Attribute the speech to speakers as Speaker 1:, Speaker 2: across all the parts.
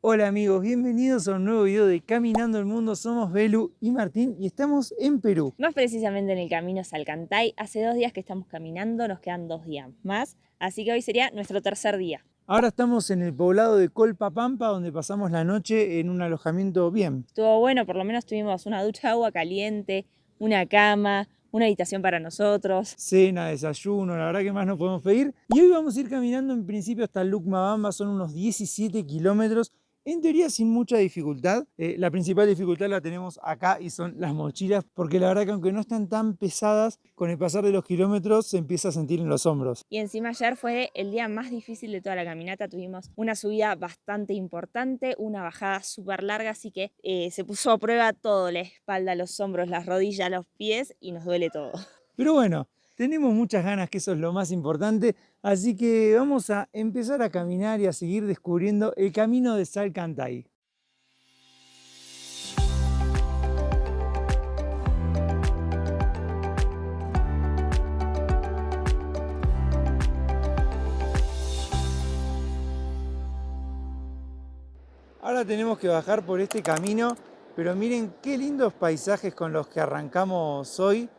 Speaker 1: Hola amigos, bienvenidos a un nuevo video de Caminando el Mundo. Somos Belu y Martín y estamos en Perú.
Speaker 2: Más precisamente en el camino Salcantay. Hace 2 días que estamos caminando, nos quedan 2 días más, así que hoy sería nuestro tercer día.
Speaker 1: Ahora estamos en el poblado de Colpapampa, donde pasamos la noche en un alojamiento bien.
Speaker 2: Estuvo bueno, por lo menos tuvimos una ducha de agua caliente, una cama, una habitación para nosotros.
Speaker 1: Cena, desayuno, la verdad que más no podemos pedir. Y hoy vamos a ir caminando en principio hasta Lucmabamba, son unos 17 kilómetros. En teoría sin mucha dificultad. La principal dificultad la tenemos acá y son las mochilas, porque la verdad que aunque no están tan pesadas, con el pasar de los kilómetros se empieza a sentir en los hombros.
Speaker 2: Y encima ayer fue el día más difícil de toda la caminata, tuvimos una subida bastante importante, una bajada súper larga, así que se puso a prueba todo, la espalda, los hombros, las rodillas, los pies y nos duele todo.
Speaker 1: Pero bueno, tenemos muchas ganas, que eso es lo más importante, así que vamos a empezar a caminar y a seguir descubriendo el camino de Salcantay. Ahora tenemos que bajar por este camino, pero miren qué lindos paisajes con los que arrancamos hoy.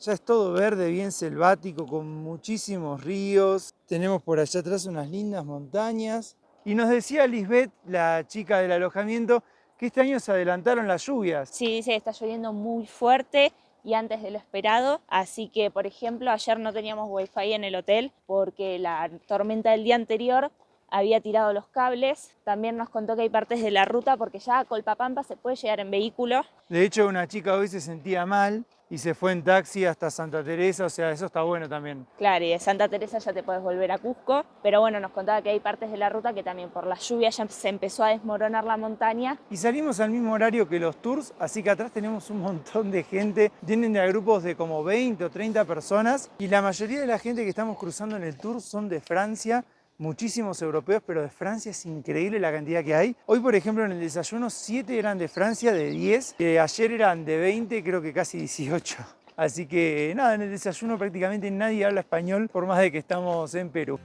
Speaker 1: Ya es todo verde, bien selvático, con muchísimos ríos. Tenemos por allá atrás unas lindas montañas. Y nos decía Lisbeth, la chica del alojamiento, que este año se adelantaron las lluvias.
Speaker 2: Sí, dice que está lloviendo muy fuerte y antes de lo esperado, así que por ejemplo ayer no teníamos wifi en el hotel porque la tormenta del día anterior había tirado los cables. También nos contó que hay partes de la ruta porque ya a Colpapampa se puede llegar en vehículo.
Speaker 1: De hecho, una chica hoy se sentía mal y se fue en taxi hasta Santa Teresa, o sea, eso está bueno también.
Speaker 2: Claro, y de Santa Teresa ya te puedes volver a Cusco, pero bueno, nos contaba que hay partes de la ruta que también por la lluvia ya se empezó a desmoronar la montaña.
Speaker 1: Y salimos al mismo horario que los tours, así que atrás tenemos un montón de gente. Vienen de grupos de como 20 o 30 personas y la mayoría de la gente que estamos cruzando en el tour son de Francia. Muchísimos europeos, pero de Francia es increíble la cantidad que hay. Hoy, por ejemplo, en el desayuno 7 eran de Francia, de 10. Ayer eran de 20, creo que casi 18. Así que nada, en el desayuno prácticamente nadie habla español, por más de que estamos en Perú.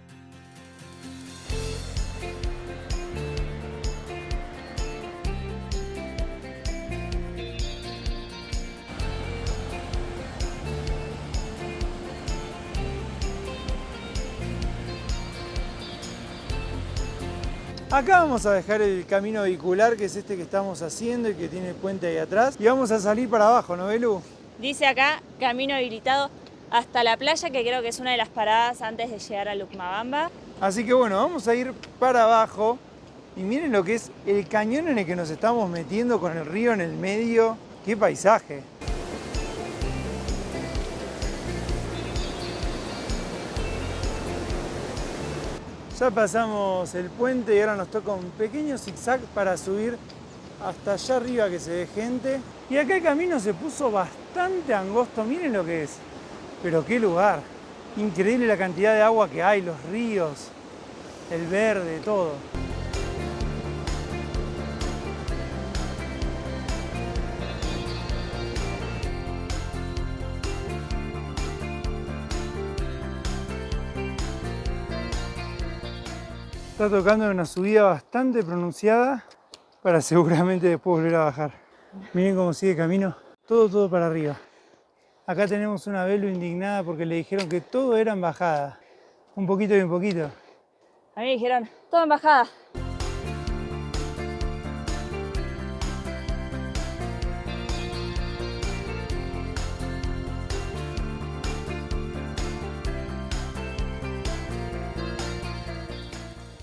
Speaker 1: Acá vamos a dejar el camino vehicular, que es este que estamos haciendo y que tiene el puente ahí atrás. Y vamos a salir para abajo, ¿no, Belu?
Speaker 2: Dice acá, camino habilitado hasta la playa, que creo que es una de las paradas antes de llegar a Lucmabamba.
Speaker 1: Así que bueno, vamos a ir para abajo. Y miren lo que es el cañón en el que nos estamos metiendo con el río en el medio. ¡Qué paisaje! Ya pasamos el puente y ahora nos toca un pequeño zigzag para subir hasta allá arriba que se ve gente. Y acá el camino se puso bastante angosto, miren lo que es. Pero qué lugar. Increíble la cantidad de agua que hay, los ríos, el verde, todo. Está tocando una subida bastante pronunciada para seguramente después volver a bajar. Miren cómo sigue el camino, todo para arriba. Acá tenemos una Belu indignada porque le dijeron que todo era en bajada. Un poquito y un poquito.
Speaker 2: A mí me dijeron, todo en bajada.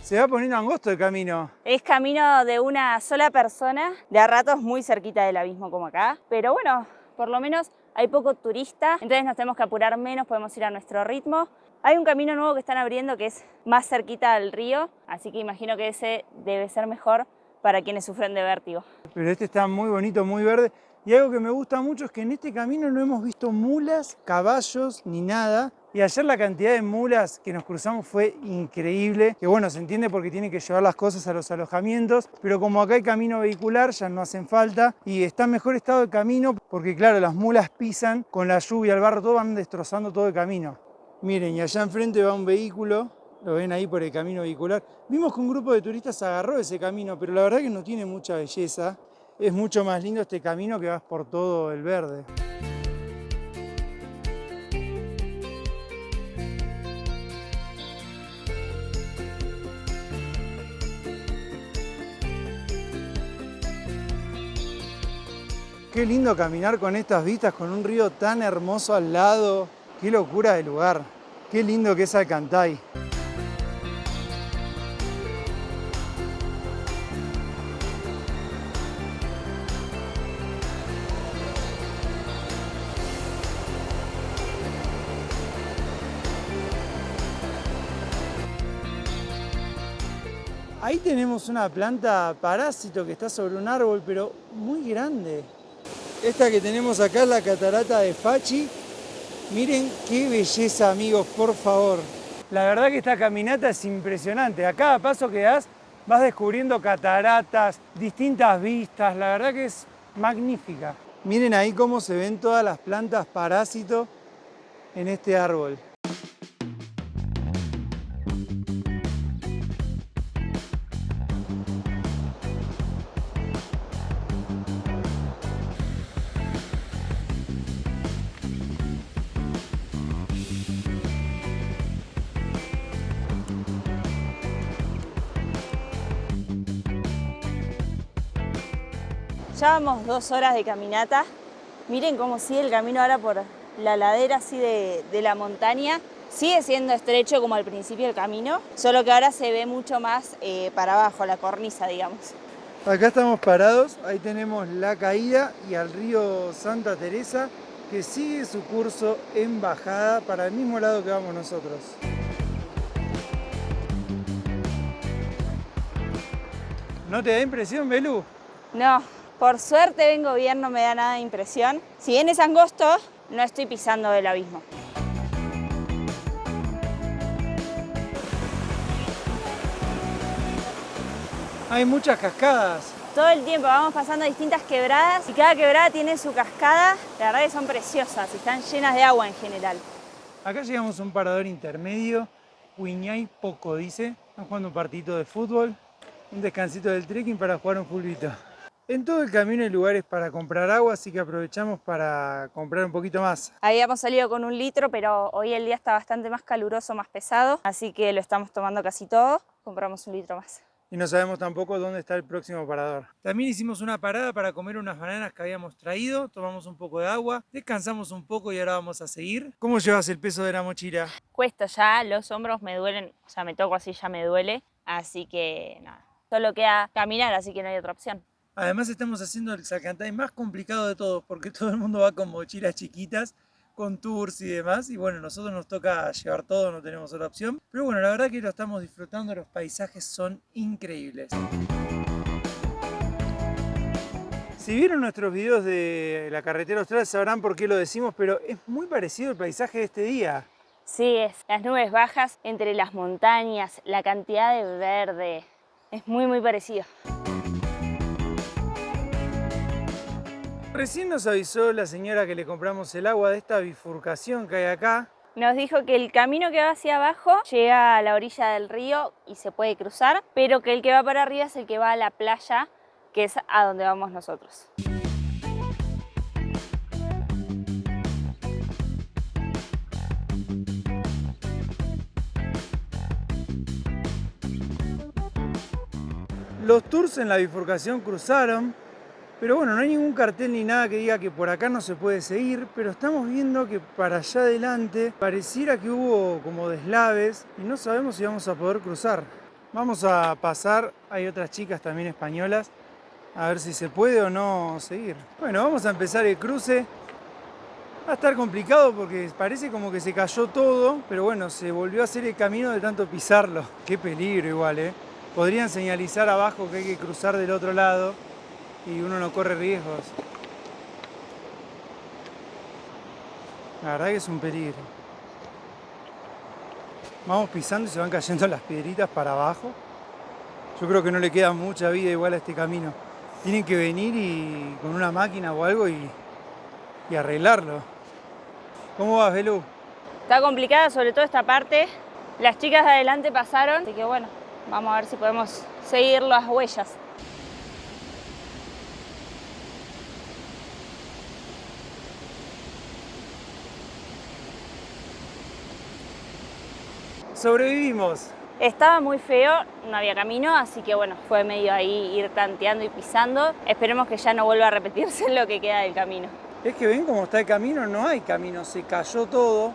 Speaker 1: Se va poniendo angosto el camino.
Speaker 2: Es camino de una sola persona, de a ratos muy cerquita del abismo como acá, pero bueno, por lo menos hay poco turista, entonces nos tenemos que apurar menos, podemos ir a nuestro ritmo. Hay un camino nuevo que están abriendo que es más cerquita al río, así que imagino que ese debe ser mejor para quienes sufren de vértigo.
Speaker 1: Pero este está muy bonito, muy verde. Y algo que me gusta mucho es que en este camino no hemos visto mulas, caballos ni nada. Y ayer la cantidad de mulas que nos cruzamos fue increíble. Que bueno, se entiende porque tienen que llevar las cosas a los alojamientos. Pero como acá hay camino vehicular, ya no hacen falta. Y está en mejor estado de camino porque claro, las mulas pisan con la lluvia, el barro, todo van destrozando todo el camino. Miren, y allá enfrente va un vehículo Lo ven ahí por el camino vehicular. Vimos que un grupo de turistas agarró ese camino, pero la verdad que no tiene mucha belleza. Es mucho más lindo este camino que vas por todo el verde. Qué lindo caminar con estas vistas, con un río tan hermoso al lado. Qué locura de lugar. Qué lindo que es Alcantay. Ahí tenemos una planta parásito que está sobre un árbol, pero muy grande. Esta que tenemos acá es la catarata de Fachi. Miren qué belleza, amigos, por favor. La verdad que esta caminata es impresionante. A cada paso que das vas descubriendo cataratas, distintas vistas. La verdad que es magnífica. Miren ahí cómo se ven todas las plantas parásitos en este árbol.
Speaker 2: Ya vamos 2 horas de caminata. Miren cómo sigue el camino ahora por la ladera así de la montaña. Sigue siendo estrecho como al principio del camino, solo que ahora se ve mucho más para abajo, la cornisa, digamos.
Speaker 1: Acá estamos parados, ahí tenemos la caída y al río Santa Teresa que sigue su curso en bajada para el mismo lado que vamos nosotros. ¿No te da impresión, Belu?
Speaker 2: No, por suerte vengo bien, no me da nada de impresión. Si bien es angosto, no estoy pisando el abismo.
Speaker 1: Hay muchas cascadas.
Speaker 2: Todo el tiempo vamos pasando distintas quebradas y cada quebrada tiene su cascada. La verdad que son preciosas y están llenas de agua en general.
Speaker 1: Acá llegamos a un parador intermedio, Huiñay Poco dice. Estamos jugando un partidito de fútbol, un descansito del trekking para jugar un fulbito. En todo el camino hay lugares para comprar agua, así que aprovechamos para comprar un poquito más.
Speaker 2: Habíamos salido con 1 litro, pero hoy el día está bastante más caluroso, más pesado, así que lo estamos tomando casi todo. Compramos 1 litro más.
Speaker 1: Y no sabemos tampoco dónde está el próximo parador. También hicimos una parada para comer unas bananas que habíamos traído, tomamos un poco de agua, descansamos un poco y ahora vamos a seguir. ¿Cómo llevas el peso de la mochila?
Speaker 2: Cuesta ya, los hombros me duelen, o sea, me toco así, ya me duele, así que nada, solo queda caminar, así que no hay otra opción.
Speaker 1: Además estamos haciendo el Salcantay más complicado de todos, porque todo el mundo va con mochilas chiquitas, con tours y demás, y bueno, nosotros nos toca llevar todo, no tenemos otra opción. Pero bueno, la verdad que lo estamos disfrutando, los paisajes son increíbles. Si vieron nuestros videos de la carretera austral sabrán por qué lo decimos, pero es muy parecido el paisaje de este día.
Speaker 2: Sí, es las nubes bajas entre las montañas, la cantidad de verde, es muy parecido.
Speaker 1: Recién nos avisó la señora que le compramos el agua de esta bifurcación que hay acá.
Speaker 2: Nos dijo que el camino que va hacia abajo llega a la orilla del río y se puede cruzar, pero que el que va para arriba es el que va a la playa, que es a donde vamos nosotros.
Speaker 1: Los tours en la bifurcación cruzaron, pero bueno, no hay ningún cartel ni nada que diga que por acá no se puede seguir, pero estamos viendo que para allá adelante pareciera que hubo como deslaves y no sabemos si vamos a poder cruzar. Vamos a pasar, hay otras chicas también españolas, a ver si se puede o no seguir. Bueno, vamos a empezar el cruce. Va a estar complicado porque parece como que se cayó todo, pero bueno, se volvió a hacer el camino de tanto pisarlo. Qué peligro igual, ¿eh? Podrían señalizar abajo que hay que cruzar del otro lado y uno no corre riesgos. La verdad que es un peligro. Vamos pisando y se van cayendo las piedritas para abajo. Yo creo que no le queda mucha vida igual a este camino. Tienen que venir y con una máquina o algo y arreglarlo. ¿Cómo vas, Belu?
Speaker 2: Está complicada sobre todo esta parte, Las chicas de adelante pasaron, así que bueno, vamos a ver si podemos seguir las huellas.
Speaker 1: Sobrevivimos.
Speaker 2: Estaba muy feo, no había camino, así que bueno, fue medio ahí ir tanteando y pisando. Esperemos que ya no vuelva a repetirse lo que queda del camino.
Speaker 1: Es que ven cómo está el camino, no hay camino, se cayó todo.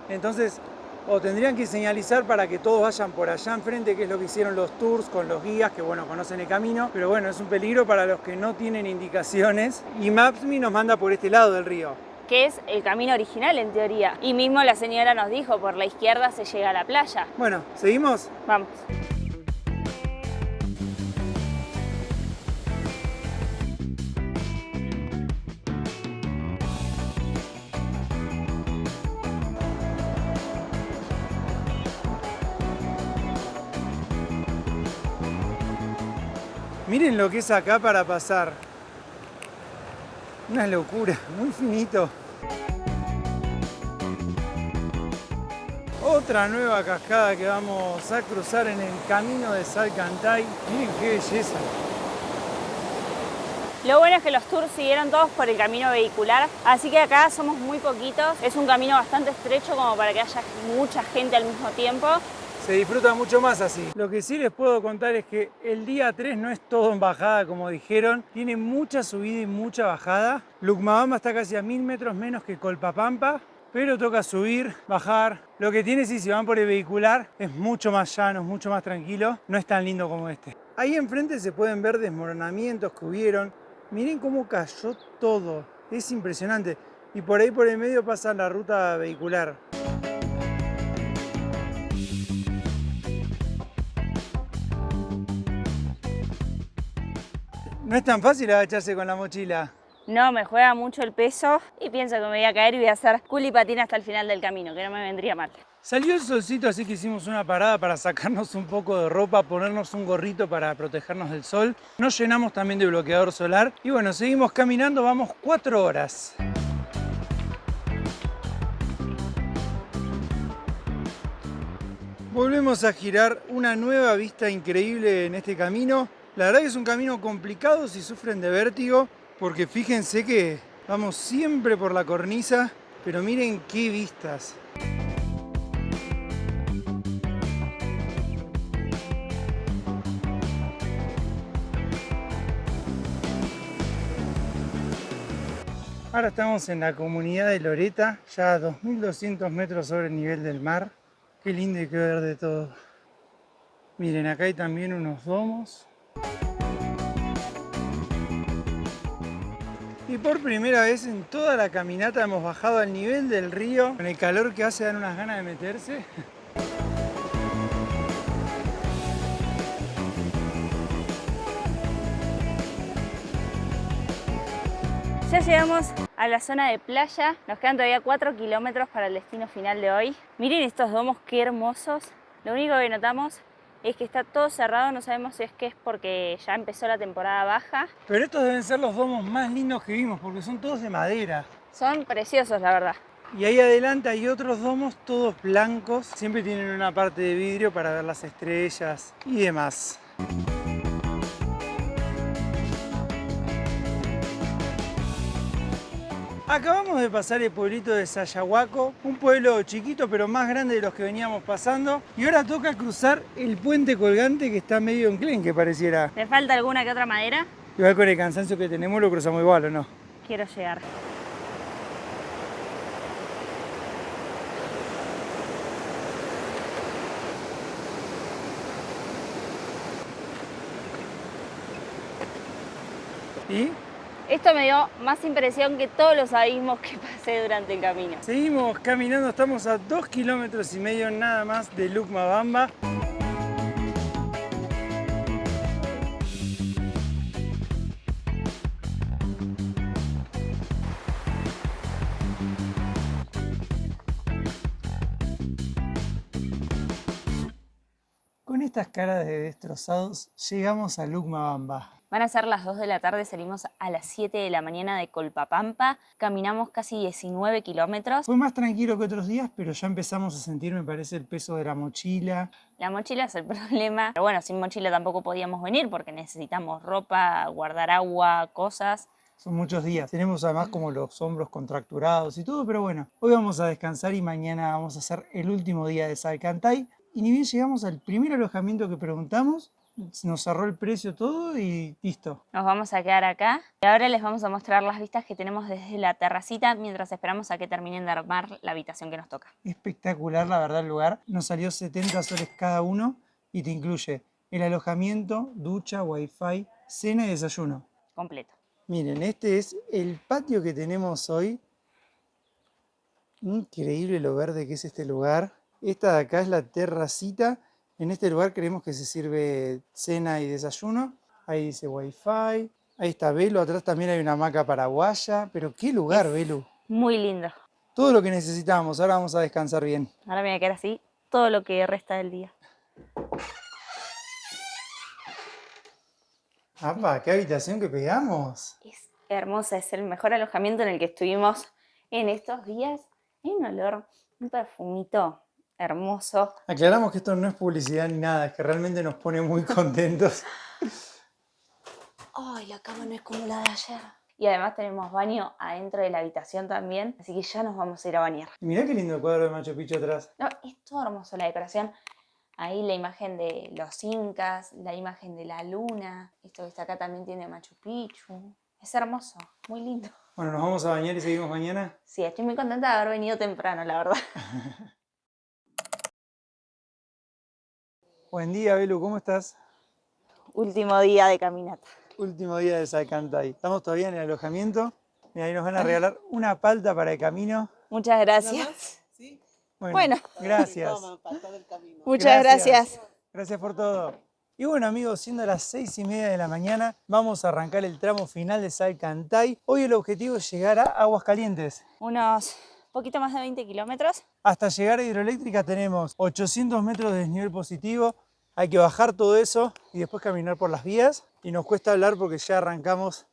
Speaker 1: Entonces, o tendrían que señalizar para que todos vayan por allá enfrente, que es lo que hicieron los tours con los guías, que bueno, conocen el camino. Pero bueno, es un peligro para los que no tienen indicaciones. Y Maps.me nos manda por este lado del río,
Speaker 2: Que es el camino original en teoría. Y mismo la señora nos dijo, por la izquierda se llega a la playa.
Speaker 1: Bueno, ¿seguimos?
Speaker 2: Vamos.
Speaker 1: Miren lo que es acá para pasar. Una locura, muy finito. Otra nueva cascada que vamos a cruzar en el camino de Salcantay. Miren qué belleza.
Speaker 2: Lo bueno es que los tours siguieron todos por el camino vehicular, así que acá somos muy poquitos. Es un camino bastante estrecho como para que haya mucha gente al mismo tiempo.
Speaker 1: Se disfruta mucho más así. Lo que sí les puedo contar es que el día 3 no es todo en bajada, como dijeron. Tiene mucha subida y mucha bajada. Lucmabamba está casi a 1000 metros menos que Colpapampa, pero toca subir, bajar. Lo que tiene, si van por el vehicular, es mucho más llano, es mucho más tranquilo. No es tan lindo como este. Ahí enfrente se pueden ver desmoronamientos que hubieron. Miren cómo cayó todo. Es impresionante. Y por ahí por el medio pasa la ruta vehicular. No es tan fácil agacharse con la mochila.
Speaker 2: No, me juega mucho el peso y pienso que me voy a caer y voy a hacer culipatín hasta el final del camino, que no me vendría mal.
Speaker 1: Salió el solcito, así que hicimos una parada para sacarnos un poco de ropa, ponernos un gorrito para protegernos del sol. Nos llenamos también de bloqueador solar y bueno, seguimos caminando, vamos 4 horas. Volvemos a girar, una nueva vista increíble en este camino. La verdad que es un camino complicado si sufren de vértigo, porque fíjense que vamos siempre por la cornisa, pero miren qué vistas. Ahora estamos en la comunidad de Loreta, ya a 2200 metros sobre el nivel del mar. Qué lindo y qué verde todo. Miren, acá hay también unos domos. Y por primera vez en toda la caminata hemos bajado al nivel del río. Con el calor que hace dan unas ganas de meterse.
Speaker 2: Ya llegamos a la zona de playa, nos quedan todavía 4 kilómetros para el destino final de hoy. Miren estos domos, qué hermosos. Lo único que notamos es que está todo cerrado, no sabemos si es que es porque ya empezó la temporada baja.
Speaker 1: Pero estos deben ser los domos más lindos que vimos porque son todos de madera.
Speaker 2: Son preciosos, la verdad.
Speaker 1: Y ahí adelante hay otros domos todos blancos. Siempre tienen una parte de vidrio para ver las estrellas y demás. Acabamos de pasar el pueblito de Sayahuaco, un pueblo chiquito pero más grande de los que veníamos pasando. Y ahora toca cruzar el puente colgante que está medio enclenque pareciera.
Speaker 2: ¿Te falta alguna que otra madera?
Speaker 1: Igual con el cansancio que tenemos lo cruzamos igual, ¿o no?
Speaker 2: Quiero llegar.
Speaker 1: ¿Y?
Speaker 2: Esto me dio más impresión que todos los abismos que pasé durante el camino.
Speaker 1: Seguimos caminando, estamos a 2,5 kilómetros nada más de Lucmabamba. Con estas caras de destrozados llegamos a Lucmabamba.
Speaker 2: Van a ser las 2 de la tarde, salimos a las 7 de la mañana de Colpapampa, caminamos casi 19 kilómetros.
Speaker 1: Fue más tranquilo que otros días, pero ya empezamos a sentir, me parece, el peso de la mochila.
Speaker 2: La mochila es el problema, pero bueno, sin mochila tampoco podíamos venir porque necesitamos ropa, guardar agua, cosas.
Speaker 1: Son muchos días. Tenemos además como los hombros contracturados y todo, pero bueno, hoy vamos a descansar y mañana vamos a hacer el último día de Salcantay. Y ni bien llegamos al primer alojamiento que preguntamos, nos cerró el precio todo y listo.
Speaker 2: Nos vamos a quedar acá y ahora les vamos a mostrar las vistas que tenemos desde la terracita mientras esperamos a que terminen de armar la habitación que nos toca.
Speaker 1: Espectacular, la verdad, el lugar. Nos salió 70 soles cada uno y te incluye el alojamiento, ducha, wifi, cena y desayuno.
Speaker 2: Completo.
Speaker 1: Miren, este es el patio que tenemos hoy. Increíble lo verde que es este lugar. Esta de acá es la terracita. En este lugar creemos que se sirve cena y desayuno. Ahí dice wifi. Ahí está Belu. Atrás también hay una hamaca paraguaya. Pero qué lugar, Belu.
Speaker 2: Muy lindo.
Speaker 1: Todo lo que necesitábamos. Ahora vamos a descansar bien.
Speaker 2: Ahora me voy a quedar así todo lo que resta del día.
Speaker 1: ¡Apa! ¡Qué habitación que pegamos!
Speaker 2: Es hermosa, es el mejor alojamiento en el que estuvimos en estos días. Hay un olor, un perfumito hermoso.
Speaker 1: Aclaramos que esto no es publicidad ni nada, es que realmente nos pone muy contentos.
Speaker 2: Ay, la cama no es como la de ayer. Y además tenemos baño adentro de la habitación también, así que ya nos vamos a ir a bañar.
Speaker 1: Y mirá qué lindo el cuadro de Machu Picchu atrás.
Speaker 2: No, es todo hermoso la decoración. Ahí la imagen de los incas, la imagen de la luna. Esto que está acá también tiene Machu Picchu. Es hermoso, muy lindo.
Speaker 1: Bueno, nos vamos a bañar y seguimos mañana.
Speaker 2: Sí, estoy muy contenta de haber venido temprano, la verdad.
Speaker 1: Buen día, Belu, ¿cómo estás?
Speaker 2: Último día de caminata.
Speaker 1: Último día de Salcantay. Estamos todavía en el alojamiento. Mira, ahí nos van a regalar una palta para el camino.
Speaker 2: Muchas gracias.
Speaker 3: ¿Sí?
Speaker 2: Bueno.
Speaker 1: Gracias.
Speaker 3: Toman para todo el camino.
Speaker 2: Muchas gracias.
Speaker 1: Gracias por todo. Y bueno, amigos, siendo las 6:30 de la mañana, vamos a arrancar el tramo final de Salcantay. Hoy el objetivo es llegar a Aguascalientes.
Speaker 2: Unos poquito más de 20 kilómetros.
Speaker 1: Hasta llegar a Hidroeléctrica tenemos 800 metros de desnivel positivo. Hay que bajar todo eso y después caminar por las vías. Y nos cuesta hablar porque ya arrancamos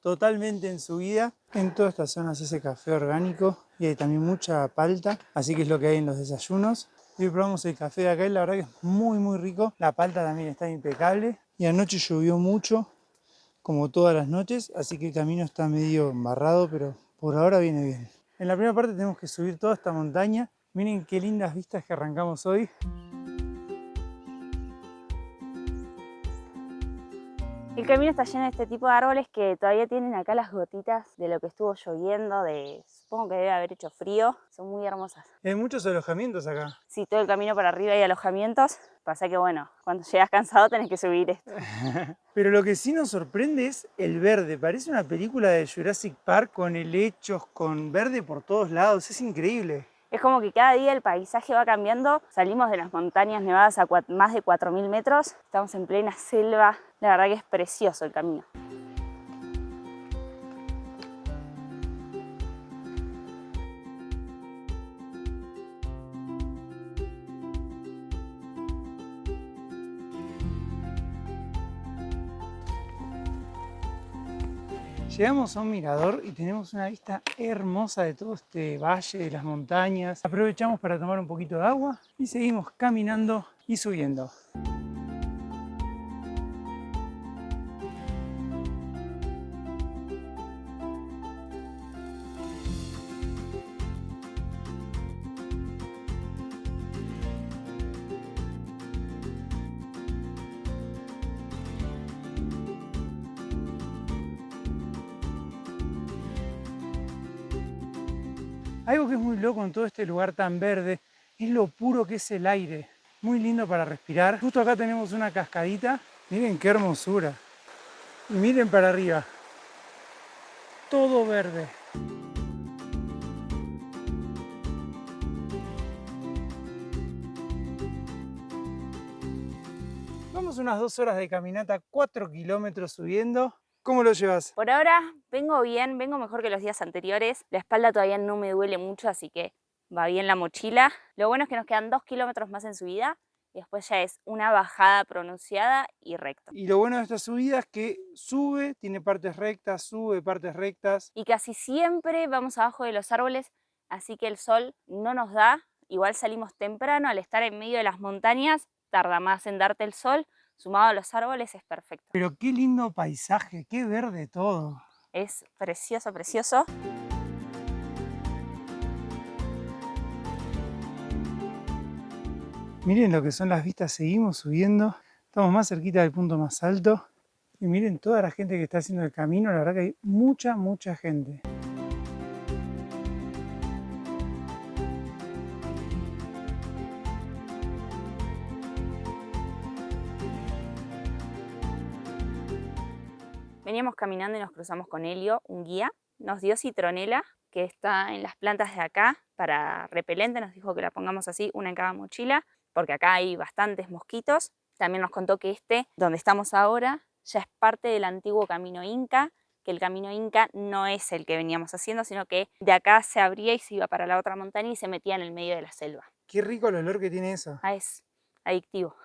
Speaker 1: totalmente en subida. En toda esta zona se hace café orgánico y hay también mucha palta, así que es lo que hay en los desayunos. Y hoy probamos el café de acá y la verdad que es muy rico. La palta también está impecable. Y anoche llovió mucho, como todas las noches, así que el camino está medio embarrado, pero por ahora viene bien. En la primera parte tenemos que subir toda esta montaña. Miren qué lindas vistas que arrancamos hoy.
Speaker 2: El camino está lleno de este tipo de árboles que todavía tienen acá las gotitas de lo que estuvo lloviendo, supongo que debe haber hecho frío. Son muy hermosas.
Speaker 1: Hay muchos alojamientos acá.
Speaker 2: Sí, todo el camino para arriba hay alojamientos. Pasa que bueno, cuando llegas cansado tenés que subir esto.
Speaker 1: Pero lo que sí nos sorprende es el verde. Parece una película de Jurassic Park con helechos, con verde por todos lados. Es increíble.
Speaker 2: Es como que cada día el paisaje va cambiando. Salimos de las montañas nevadas a más de 4000 metros. Estamos en plena selva. La verdad que es precioso el camino.
Speaker 1: Llegamos a un mirador y tenemos una vista hermosa de todo este valle, de las montañas. Aprovechamos para tomar un poquito de agua y seguimos caminando y subiendo. Algo que es muy loco en todo este lugar tan verde es lo puro que es el aire. Muy lindo para respirar. Justo acá tenemos una cascadita. Miren qué hermosura. Y miren para arriba. Todo verde. Vamos unas 2 horas de caminata, 4 kilómetros subiendo. ¿Cómo lo llevas?
Speaker 2: Por ahora vengo bien, vengo mejor que los días anteriores. La espalda todavía no me duele mucho, así que va bien la mochila. Lo bueno es que nos quedan 2 kilómetros más en subida y después ya es una bajada pronunciada y recta.
Speaker 1: Y lo bueno de esta subida es que sube, tiene partes rectas, sube partes rectas.
Speaker 2: Y casi siempre vamos abajo de los árboles, así que el sol no nos da. Igual salimos temprano, al estar en medio de las montañas, tarda más en darte el sol, sumado a los árboles es perfecto.
Speaker 1: Pero qué lindo paisaje, qué verde todo.
Speaker 2: Es precioso, precioso.
Speaker 1: Miren lo que son las vistas, seguimos subiendo, estamos más cerquita del punto más alto. Y miren toda la gente que está haciendo el camino, la verdad que hay mucha, mucha gente.
Speaker 2: Veníamos caminando y nos cruzamos con Helio, un guía. Nos dio citronela, que está en las plantas de acá, para repelente. Nos dijo que la pongamos así, una en cada mochila, porque acá hay bastantes mosquitos. También nos contó que donde estamos ahora, ya es parte del antiguo camino Inca, que el camino Inca no es el que veníamos haciendo, sino que de acá se abría y se iba para la otra montaña y se metía en el medio de la selva.
Speaker 1: Qué rico el olor que tiene eso.
Speaker 2: Es adictivo.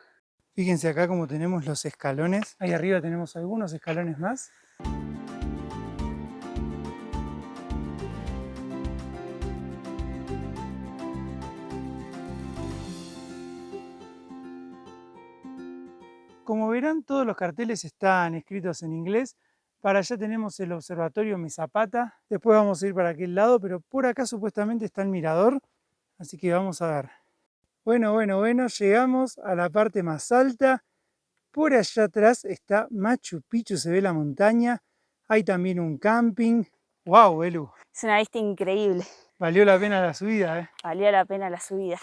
Speaker 1: Fíjense acá como tenemos los escalones. Ahí arriba tenemos algunos escalones más. Como verán, todos los carteles están escritos en inglés. Para allá tenemos el observatorio Mesapata. Después vamos a ir para aquel lado, pero por acá supuestamente está el mirador. Así que vamos a ver. Bueno, llegamos a la parte más alta. Por allá atrás está Machu Picchu, se ve la montaña. Hay también un camping. ¡Wow, Belu!
Speaker 2: Es una vista increíble.
Speaker 1: Valió la pena la subida, ¿eh?
Speaker 2: Valió la pena la subida.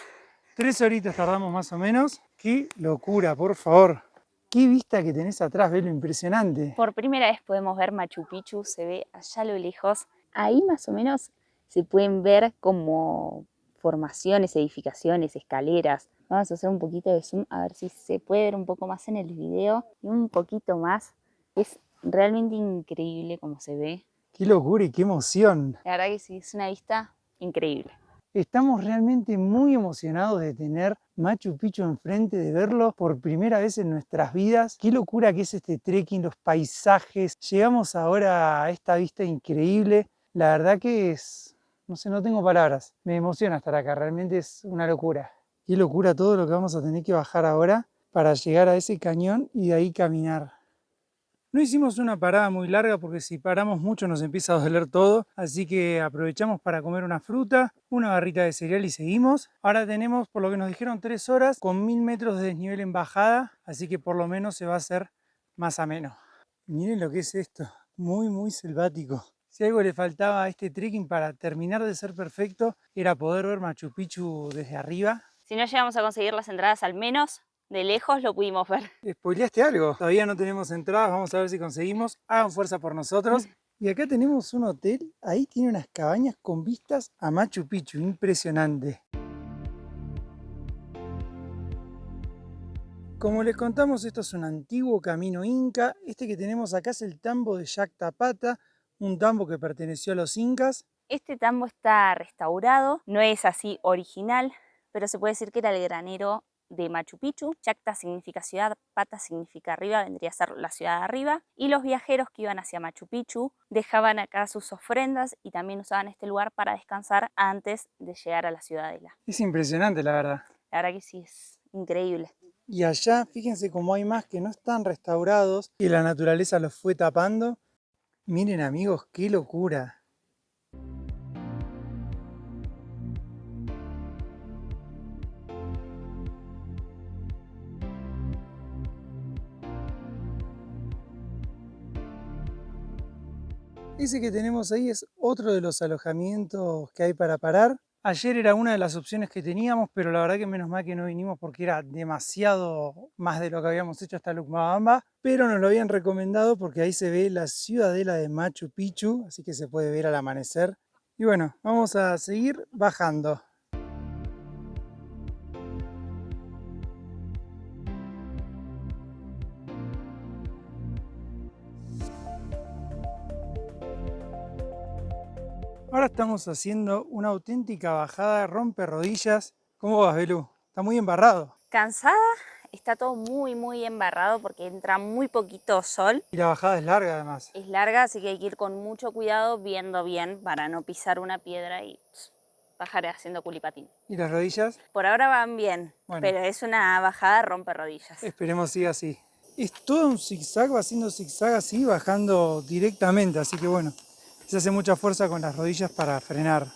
Speaker 1: 3 horitas tardamos más o menos. ¡Qué locura, por favor! ¡Qué vista que tenés atrás, Belu! Impresionante.
Speaker 2: Por primera vez podemos ver Machu Picchu, se ve allá a lo lejos. Ahí más o menos se pueden ver como formaciones, edificaciones, escaleras. Vamos a hacer un poquito de zoom a ver si se puede ver un poco más en el video y un poquito más. Es realmente increíble como se ve.
Speaker 1: ¡Qué locura y qué emoción!
Speaker 2: La verdad que sí, es una vista increíble.
Speaker 1: Estamos realmente muy emocionados de tener Machu Picchu enfrente, de verlo por primera vez en nuestras vidas. Qué locura que es este trekking, los paisajes. Llegamos ahora a esta vista increíble. La verdad que es, no sé, no tengo palabras. Me emociona estar acá, realmente es una locura. Qué locura todo lo que vamos a tener que bajar ahora para llegar a ese cañón y de ahí caminar. No hicimos una parada muy larga porque si paramos mucho nos empieza a doler todo, así que aprovechamos para comer una fruta, una barrita de cereal y seguimos. Ahora tenemos, por lo que nos dijeron, 3 horas con 1000 metros de desnivel en bajada, así que por lo menos se va a hacer más ameno. Miren lo que es esto, muy selvático. Si algo le faltaba a este trekking para terminar de ser perfecto, era poder ver Machu Picchu desde arriba.
Speaker 2: Si no llegamos a conseguir las entradas, al menos de lejos lo pudimos ver.
Speaker 1: ¿Spoileaste algo? Todavía no tenemos entradas, vamos a ver si conseguimos. Hagan fuerza por nosotros. Y acá tenemos un hotel, ahí tiene unas cabañas con vistas a Machu Picchu, impresionante. Como les contamos, esto es un antiguo camino inca. Este que tenemos acá es el tambo de Yactapata, un tambo que perteneció a los incas.
Speaker 2: Este tambo está restaurado, no es así original, pero se puede decir que era el granero de Machu Picchu. Yacta significa ciudad, Pata significa arriba, vendría a ser la ciudad de arriba. Y los viajeros que iban hacia Machu Picchu dejaban acá sus ofrendas y también usaban este lugar para descansar antes de llegar a la ciudadela.
Speaker 1: Es impresionante, la verdad.
Speaker 2: La verdad que sí, es increíble.
Speaker 1: Y allá, fíjense cómo hay más que no están restaurados y la naturaleza los fue tapando. Miren amigos, qué locura. Ese que tenemos ahí es otro de los alojamientos que hay para parar. Ayer era una de las opciones que teníamos, pero la verdad que menos mal que no vinimos porque era demasiado más de lo que habíamos hecho hasta Lucmabamba. Pero nos lo habían recomendado porque ahí se ve la ciudadela de Machu Picchu, así que se puede ver al amanecer. Y bueno, vamos a seguir bajando. Ahora estamos haciendo una auténtica bajada rompe rodillas. ¿Cómo vas, Belú? Está muy embarrado.
Speaker 2: Cansada, está todo muy embarrado porque entra muy poquito sol.
Speaker 1: Y la bajada es larga además.
Speaker 2: Es larga, así que hay que ir con mucho cuidado, viendo bien para no pisar una piedra y bajar haciendo culipatín.
Speaker 1: ¿Y las rodillas?
Speaker 2: Por ahora van bien,
Speaker 1: Bueno.
Speaker 2: pero es una bajada rompe rodillas.
Speaker 1: Esperemos siga así. Es todo un zigzag, va haciendo zigzag así, bajando directamente, así que bueno, se hace mucha fuerza con las rodillas para frenar.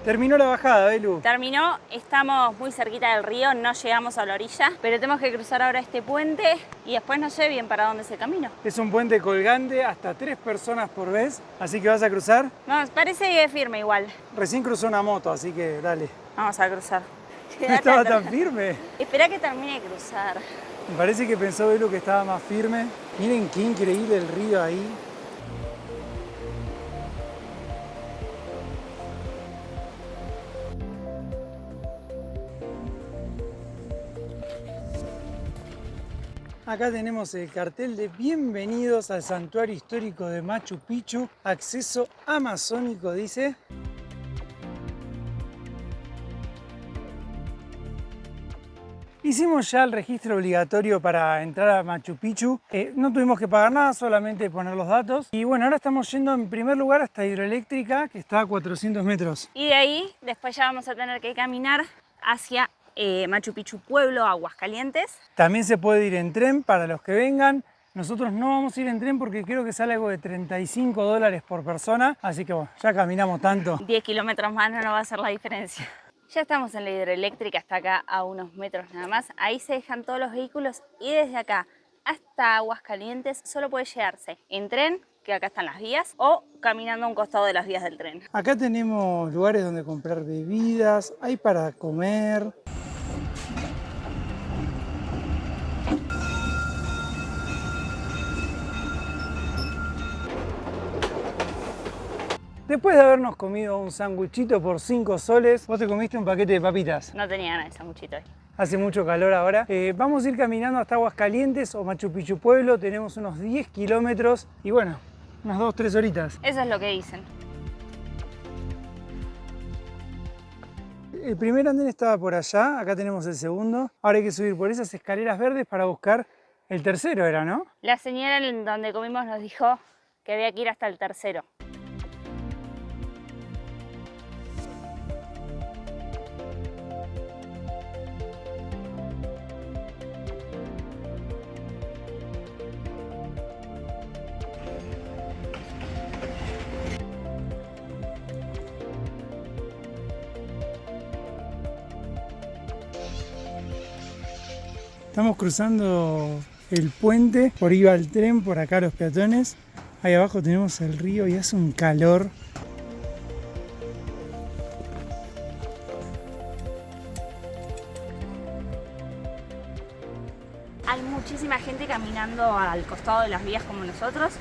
Speaker 1: Terminó la bajada, Belu.
Speaker 2: Terminó, estamos muy cerquita del río, no llegamos a la orilla, pero tenemos que cruzar ahora este puente y después no sé bien para dónde es el camino.
Speaker 1: Es un puente colgante, hasta 3 personas por vez, así que vas a cruzar.
Speaker 2: No, parece que es firme igual.
Speaker 1: Recién cruzó una moto, así que dale.
Speaker 2: Vamos a cruzar.
Speaker 1: No estaba tan firme.
Speaker 2: Espera que termine de cruzar.
Speaker 1: Me parece que pensó Belu que estaba más firme. Miren qué increíble el río ahí. Acá tenemos el cartel de bienvenidos al santuario histórico de Machu Picchu, acceso amazónico, dice. Hicimos ya el registro obligatorio para entrar a Machu Picchu. No tuvimos que pagar nada, solamente poner los datos. Y bueno, ahora estamos yendo en primer lugar hasta Hidroeléctrica, que está a 400 metros.
Speaker 2: Y de ahí, después ya vamos a tener que caminar hacia Machu Picchu Pueblo, Aguascalientes.
Speaker 1: También se puede ir en tren para los que vengan. Nosotros no vamos a ir en tren porque creo que sale algo de $35 por persona. Así que bueno, ya caminamos tanto.
Speaker 2: 10 kilómetros más no va a hacer la diferencia. Ya estamos en la hidroeléctrica, hasta acá a unos metros nada más. Ahí se dejan todos los vehículos y desde acá hasta Aguascalientes solo puede llegarse en tren, que acá están las vías, o caminando a un costado de las vías del tren.
Speaker 1: Acá tenemos lugares donde comprar bebidas, hay para comer. Después de habernos comido un sanguchito por 5 soles, vos te comiste un paquete de papitas.
Speaker 2: No tenía ganas de sanguchito hoy.
Speaker 1: Hace mucho calor ahora. Vamos a ir caminando hasta Aguascalientes o Machu Picchu Pueblo. Tenemos unos 10 kilómetros y bueno, unas 2-3 horitas.
Speaker 2: Eso es lo que dicen.
Speaker 1: El primer andén estaba por allá, acá tenemos el segundo. Ahora hay que subir por esas escaleras verdes para buscar el tercero, era, ¿no?
Speaker 2: La señora en donde comimos nos dijo que había que ir hasta el tercero.
Speaker 1: Estamos cruzando el puente, por ahí va el tren, por acá los peatones. Ahí abajo tenemos el río y hace un calor.
Speaker 2: Hay muchísima gente caminando al costado de las vías como nosotros.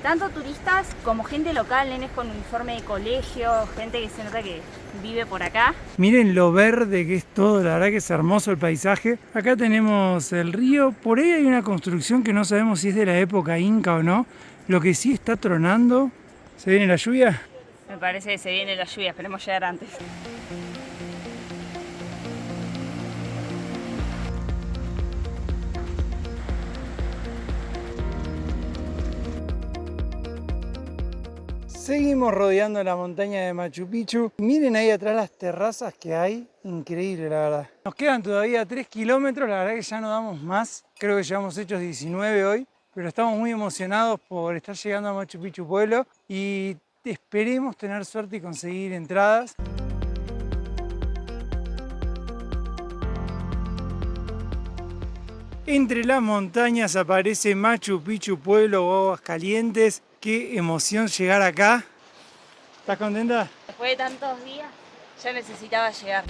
Speaker 2: Tanto turistas como gente local, nenes con uniforme de colegio, gente que se nota que vive por acá.
Speaker 1: Miren lo verde que es todo, la verdad que es hermoso el paisaje. Acá tenemos el río, por ahí hay una construcción que no sabemos si es de la época inca o no. Lo que sí está tronando, ¿se viene la lluvia?
Speaker 2: Me parece que se viene la lluvia, esperemos llegar antes.
Speaker 1: Seguimos rodeando la montaña de Machu Picchu. Miren ahí atrás las terrazas que hay. Increíble, la verdad. Nos quedan todavía 3 kilómetros. La verdad que ya no damos más. Creo que llevamos hechos 19 hoy. Pero estamos muy emocionados por estar llegando a Machu Picchu Pueblo. Y esperemos tener suerte y conseguir entradas. Entre las montañas aparece Machu Picchu Pueblo o Aguascalientes. Qué emoción llegar acá. ¿Estás contenta?
Speaker 2: Después de tantos días, ya necesitaba llegar.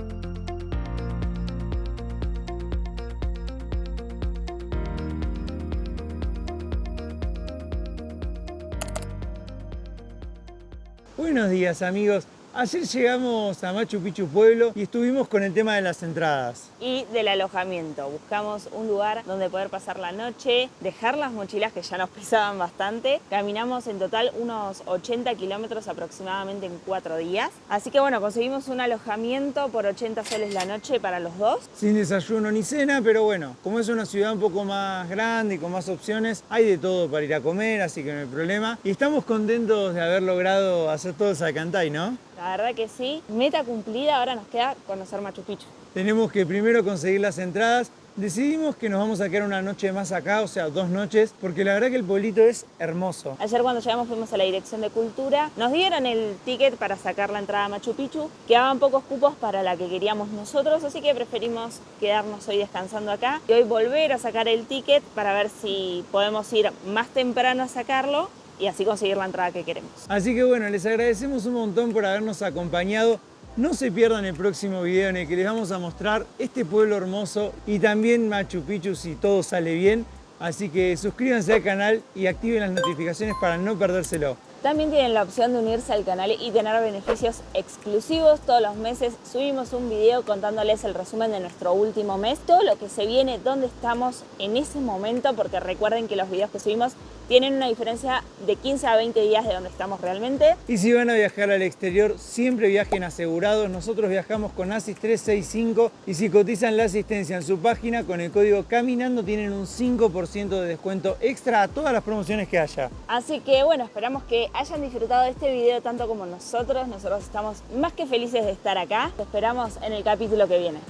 Speaker 1: Buenos días amigos, Ayer llegamos a Machu Picchu Pueblo y estuvimos con el tema de las entradas.
Speaker 2: Y del alojamiento. Buscamos un lugar donde poder pasar la noche, dejar las mochilas que ya nos pesaban bastante. Caminamos en total unos 80 kilómetros aproximadamente en 4 días. Así que bueno, conseguimos un alojamiento por 80 soles la noche para los dos.
Speaker 1: Sin desayuno ni cena, pero bueno, como es una ciudad un poco más grande y con más opciones, hay de todo para ir a comer, así que no hay problema. Y estamos contentos de haber logrado hacer todo Salcantay, ¿no?
Speaker 2: La verdad que sí. Meta cumplida, ahora nos queda conocer Machu Picchu.
Speaker 1: Tenemos que primero conseguir las entradas. Decidimos que nos vamos a quedar una noche más acá, o sea, 2 noches, porque la verdad que el pueblito es hermoso.
Speaker 2: Ayer cuando llegamos fuimos a la Dirección de Cultura, nos dieron el ticket para sacar la entrada a Machu Picchu, quedaban pocos cupos para la que queríamos nosotros, así que preferimos quedarnos hoy descansando acá y hoy volver a sacar el ticket para ver si podemos ir más temprano a sacarlo y así conseguir la entrada que queremos.
Speaker 1: Así que bueno, les agradecemos un montón por habernos acompañado. No se pierdan el próximo video en el que les vamos a mostrar este pueblo hermoso y también Machu Picchu si todo sale bien. Así que suscríbanse al canal y activen las notificaciones para no perdérselo.
Speaker 2: También tienen la opción de unirse al canal y tener beneficios exclusivos. Todos los meses subimos un video contándoles el resumen de nuestro último mes, todo lo que se viene, dónde estamos en ese momento, porque recuerden que los videos que subimos tienen una diferencia de 15 a 20 días de donde estamos realmente.
Speaker 1: Y si van a viajar al exterior, siempre viajen asegurados. Nosotros viajamos con ASIS 365 y si cotizan la asistencia en su página con el código CAMINANDO tienen un 5% de descuento extra a todas las promociones que haya.
Speaker 2: Así que bueno, esperamos que hayan disfrutado de este video tanto como nosotros. Nosotros estamos más que felices de estar acá. Te esperamos en el capítulo que viene.